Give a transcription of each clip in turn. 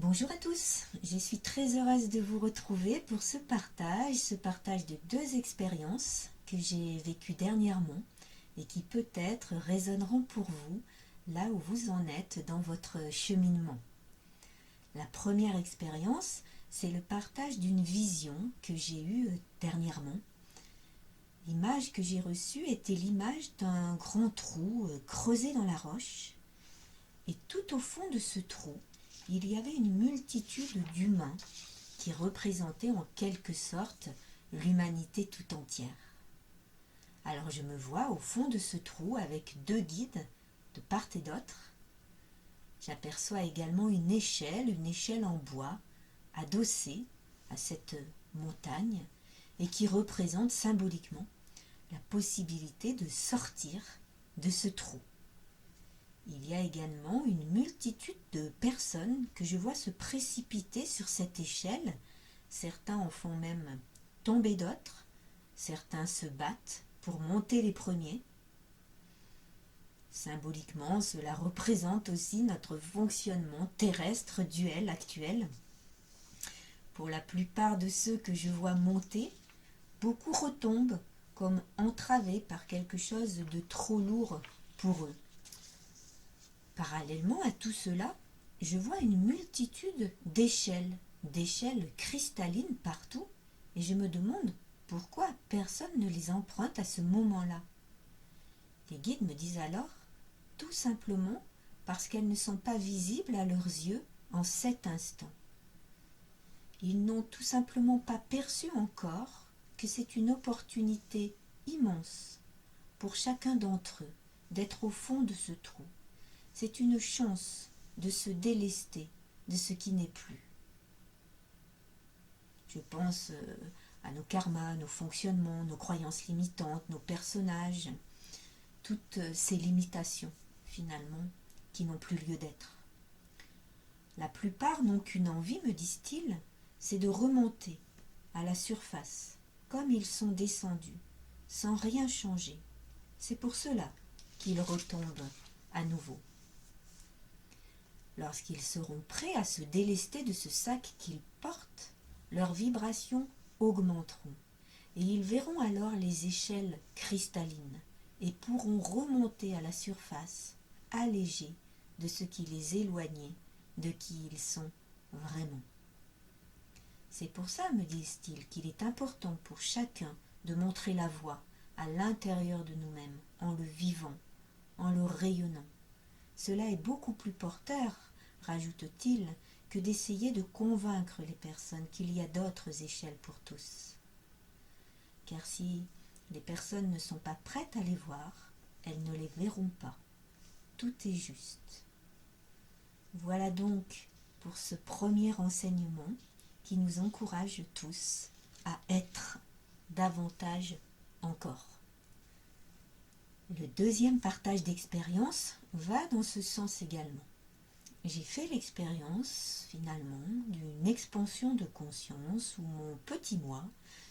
Bonjour à tous, je suis très heureuse de vous retrouver pour ce partage de deux expériences que j'ai vécues dernièrement et qui peut-être résonneront pour vous là où vous en êtes dans votre cheminement. La première expérience, c'est le partage d'une vision que j'ai eue dernièrement. L'image que j'ai reçue était l'image d'un grand trou creusé dans la roche et tout au fond de ce trou, il y avait une multitude d'humains qui représentaient en quelque sorte l'humanité tout entière. Alors je me vois au fond de ce trou avec deux guides de part et d'autre. J'aperçois également une échelle en bois, adossée à cette montagne et qui représente symboliquement la possibilité de sortir de ce trou. Il y a également une multitude de personnes que je vois se précipiter sur cette échelle. Certains en font même tomber d'autres. Certains se battent pour monter les premiers. Symboliquement, cela représente aussi notre fonctionnement terrestre duel actuel. Pour la plupart de ceux que je vois monter, beaucoup retombent comme entravés par quelque chose de trop lourd pour eux. Parallèlement à tout cela, je vois une multitude d'échelles cristallines partout, et je me demande pourquoi personne ne les emprunte à ce moment-là. Les guides me disent alors, tout simplement parce qu'elles ne sont pas visibles à leurs yeux en cet instant. Ils n'ont tout simplement pas perçu encore que c'est une opportunité immense pour chacun d'entre eux d'être au fond de ce trou. C'est une chance de se délester de ce qui n'est plus. Je pense à nos karmas, nos fonctionnements, nos croyances limitantes, nos personnages, toutes ces limitations, finalement, qui n'ont plus lieu d'être. La plupart n'ont qu'une envie, me disent-ils, c'est de remonter à la surface, comme ils sont descendus, sans rien changer. C'est pour cela qu'ils retombent à nouveau. Lorsqu'ils seront prêts à se délester de ce sac qu'ils portent, leurs vibrations augmenteront et ils verront alors les échelles cristallines et pourront remonter à la surface, allégés de ce qui les éloignait de qui ils sont vraiment. C'est pour ça, me disent-ils, qu'il est important pour chacun de montrer la voie à l'intérieur de nous-mêmes, en le vivant, en le rayonnant. Cela est beaucoup plus porteur, rajoute-t-il, que d'essayer de convaincre les personnes qu'il y a d'autres échelles pour tous. Car si les personnes ne sont pas prêtes à les voir, elles ne les verront pas. Tout est juste. Voilà donc pour ce premier enseignement qui nous encourage tous à être davantage encore. Le deuxième partage d'expérience va dans ce sens également. J'ai fait l'expérience, finalement, d'une expansion de conscience où mon petit moi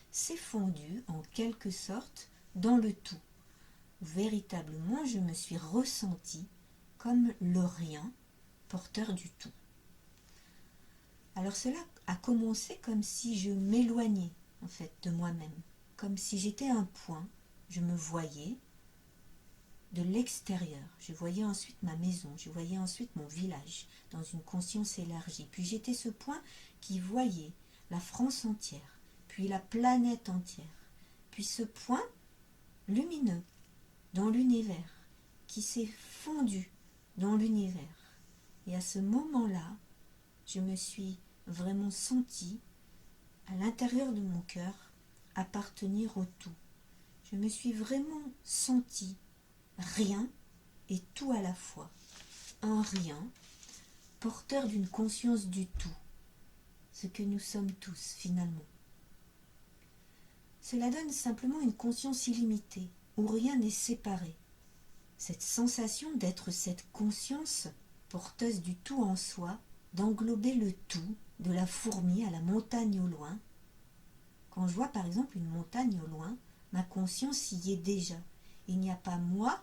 s'est fondu en quelque sorte dans le tout. Véritablement, je me suis ressentie comme le rien, porteur du tout. Alors cela a commencé comme si je m'éloignais, en fait, de moi-même, comme si j'étais un point, je me voyais de l'extérieur. Je voyais ensuite ma maison, je voyais ensuite mon village dans une conscience élargie. Puis j'étais ce point qui voyait la France entière, puis la planète entière. Puis ce point lumineux dans l'univers qui s'est fondu dans l'univers. Et à ce moment-là, je me suis vraiment sentie à l'intérieur de mon cœur appartenir au tout. Je me suis vraiment sentie rien et tout à la fois. Un rien, porteur d'une conscience du tout, ce que nous sommes tous finalement. Cela donne simplement une conscience illimitée, où rien n'est séparé. Cette sensation d'être cette conscience porteuse du tout en soi, d'englober le tout, de la fourmi à la montagne au loin. Quand je vois par exemple une montagne au loin, ma conscience y est déjà. Il n'y a pas moi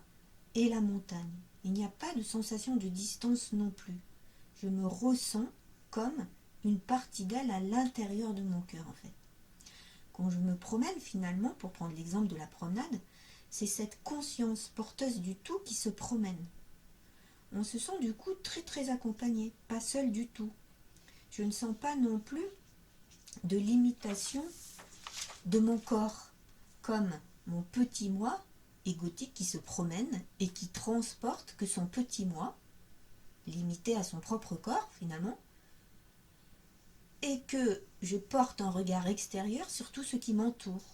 et la montagne. Il n'y a pas de sensation de distance non plus. Je me ressens comme une partie d'elle à l'intérieur de mon cœur en fait. Quand je me promène finalement, pour prendre l'exemple de la promenade, c'est cette conscience porteuse du tout qui se promène. On se sent du coup très très accompagné, pas seul du tout. Je ne sens pas non plus de limitation de mon corps, comme mon petit moi égotique qui se promène et qui transporte que son petit moi, limité à son propre corps finalement, et que je porte un regard extérieur sur tout ce qui m'entoure,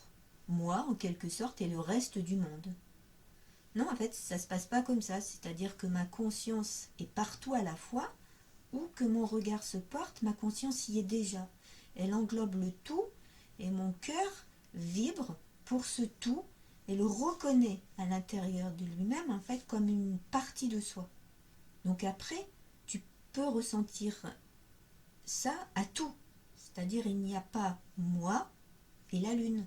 moi en quelque sorte et le reste du monde. Non, en fait, ça ne se passe pas comme ça, c'est-à-dire que ma conscience est partout à la fois, où que mon regard se porte, ma conscience y est déjà. Elle englobe le tout, et mon cœur vibre pour ce tout, et le reconnaît à l'intérieur de lui-même, en fait, comme une partie de soi. Donc après, tu peux ressentir ça à tout. C'est-à-dire, il n'y a pas moi et la lune.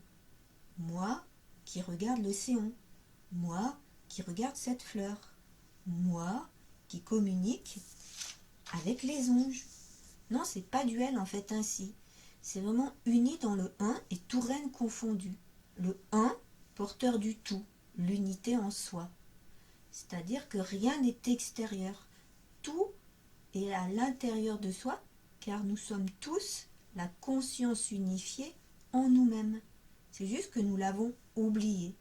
Moi qui regarde l'océan. Moi qui regarde cette fleur. Moi qui communique avec les anges. Non, c'est pas duel en fait ainsi. C'est vraiment uni dans le un et tout règne confondu. Le un, porteur du tout, l'unité en soi. C'est-à-dire que rien n'est extérieur. Tout est à l'intérieur de soi, car nous sommes tous la conscience unifiée en nous-mêmes. C'est juste que nous l'avons oublié.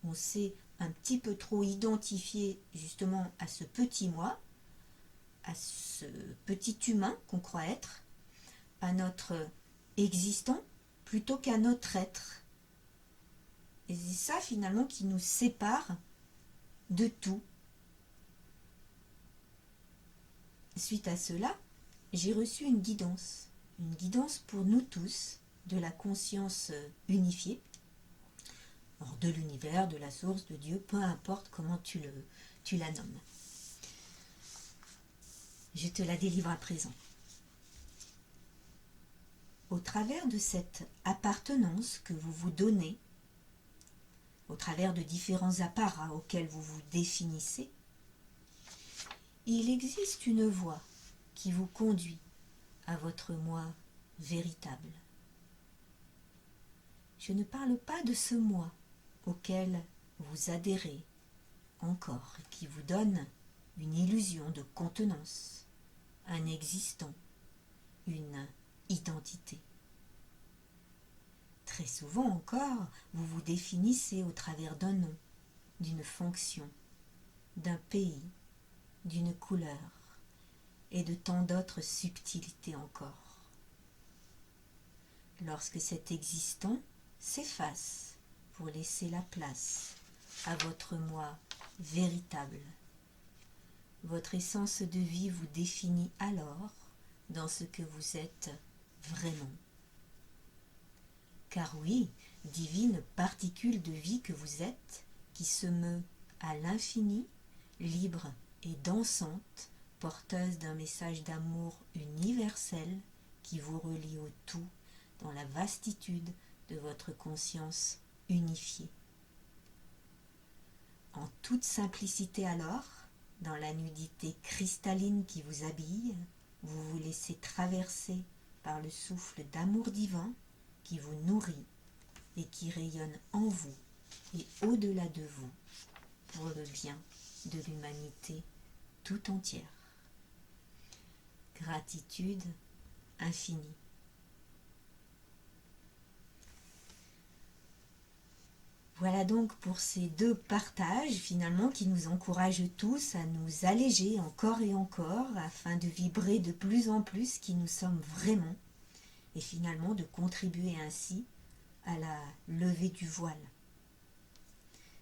On s'est un petit peu trop identifié justement à ce petit moi, à ce petit humain qu'on croit être, à notre existant plutôt qu'à notre être. Et c'est ça finalement qui nous sépare de tout. Suite à cela, j'ai reçu une guidance pour nous tous, de la conscience unifiée, de l'univers, de la source, de Dieu, peu importe comment tu la nommes. Je te la délivre à présent. Au travers de cette appartenance que vous vous donnez, au travers de différents apparats auxquels vous vous définissez, il existe une voie qui vous conduit à votre moi véritable. Je ne parle pas de ce moi auquel vous adhérez encore, qui vous donne une illusion de contenance, un existant, une identité. Très souvent encore, vous vous définissez au travers d'un nom, d'une fonction, d'un pays, d'une couleur et de tant d'autres subtilités encore. Lorsque cet existant s'efface pour laisser la place à votre moi véritable, votre essence de vie vous définit alors dans ce que vous êtes vraiment. Car oui, divine particule de vie que vous êtes, qui se meut à l'infini, libre et dansante, porteuse d'un message d'amour universel qui vous relie au tout dans la vastitude de votre conscience unifiée. En toute simplicité alors, dans la nudité cristalline qui vous habille, vous vous laissez traverser par le souffle d'amour divin qui vous nourrit et qui rayonne en vous et au-delà de vous pour le bien de l'humanité tout entière. Gratitude infinie. Voilà donc pour ces deux partages finalement qui nous encouragent tous à nous alléger encore et encore afin de vibrer de plus en plus qui nous sommes vraiment et finalement de contribuer ainsi à la levée du voile.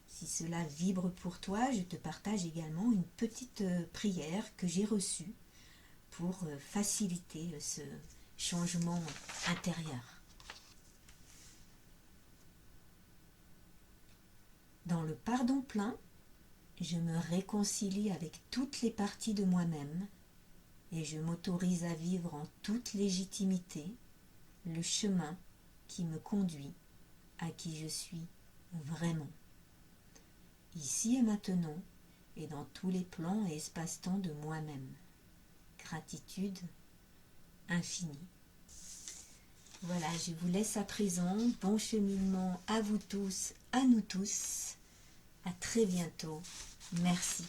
Si cela vibre pour toi, je te partage également une petite prière que j'ai reçue pour faciliter ce changement intérieur. Dans le pardon plein, je me réconcilie avec toutes les parties de moi-même et je m'autorise à vivre en toute légitimité le chemin qui me conduit à qui je suis vraiment. Ici et maintenant, et dans tous les plans et espaces-temps de moi-même. Gratitude infini. Voilà, je vous laisse à présent. Bon cheminement à vous tous, à nous tous. À très bientôt. Merci.